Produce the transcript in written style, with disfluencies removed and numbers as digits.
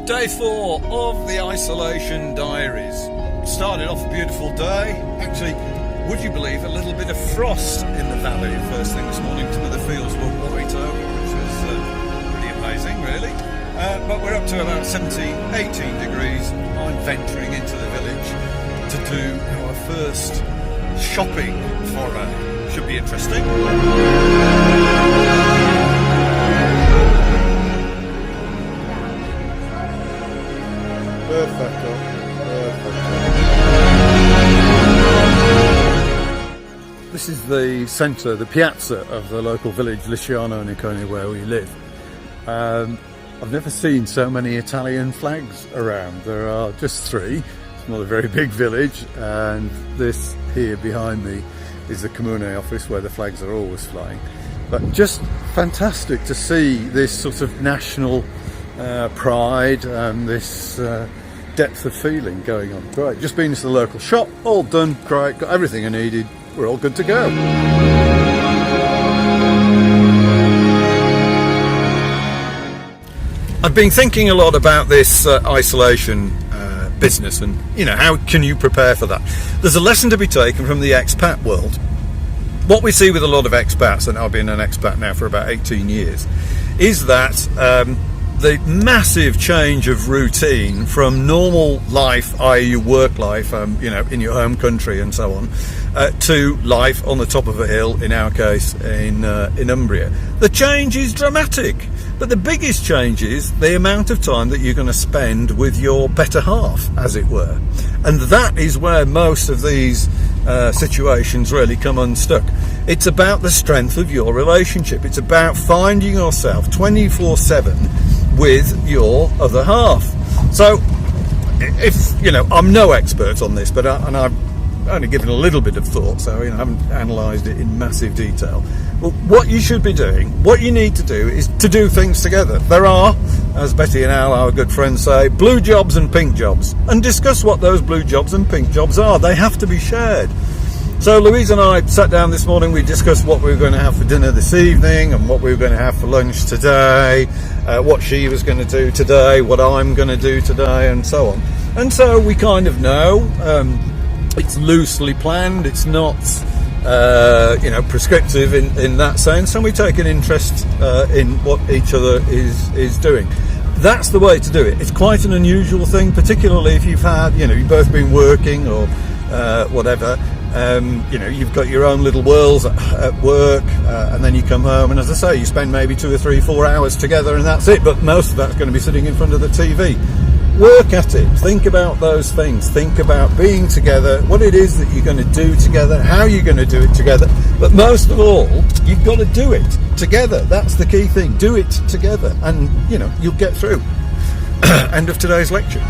Day 4 of the Isolation Diaries. Started off a beautiful day. Actually, would you believe a little bit of frost in the valley first thing this morning? Some of the fields were white over, which was pretty amazing, really. But we're up to about 17, 18 degrees. I'm venturing into the village to do our first shopping foray. Should be interesting. Perfecto. This is the centre, the piazza of the local village Lisciano Nicone, where we live. I've never seen so many Italian flags around. There are just 3. It's not a very big village, and this here behind me is the Comune office where the flags are always flying. But just fantastic to see this sort of national pride and this depth of feeling going on. Great, just been to the local shop, all done, great, got everything I needed, we're all good to go. I've been thinking a lot about this isolation business and, how can you prepare for that? There's a lesson to be taken from the expat world. What we see with a lot of expats, and I've been an expat now for about 18 years, is that the massive change of routine from normal life, i.e. your work life, in your home country and so on, to life on the top of a hill, in our case in Umbria. The change is dramatic, but the biggest change is the amount of time that you're going to spend with your better half, as it were. And that is where most of these situations really come unstuck. It's about the strength of your relationship. It's about finding yourself 24/7 with your other half. So, I'm no expert on this, but I've only given a little bit of thought, so I haven't analysed it in massive detail. Well, what you should be doing, what you need to do, is to do things together. There are, as Betty and Al, our good friends, say, blue jobs and pink jobs, and discuss what those blue jobs and pink jobs are. They have to be shared. So Louise and I sat down this morning, we discussed what we were going to have for dinner this evening and what we were going to have for lunch today, what she was going to do today, what I'm going to do today, and so on. And so we kind of know, it's loosely planned, it's not prescriptive in that sense, and we take an interest in what each other is doing. That's the way to do it. It's quite an unusual thing, particularly if you've had, you've both been working or whatever. You've got your own little worlds at work, and then you come home, and as I say, you spend maybe 2 or 3, 4 hours together, and that's it. But most of that's going to be sitting in front of the TV. Work at it. Think about those things. Think about being together, what it is that you're going to do together, how you're going to do it together. But most of all, you've got to do it together. That's the key thing. Do it together, and you'll get through. End of today's lecture.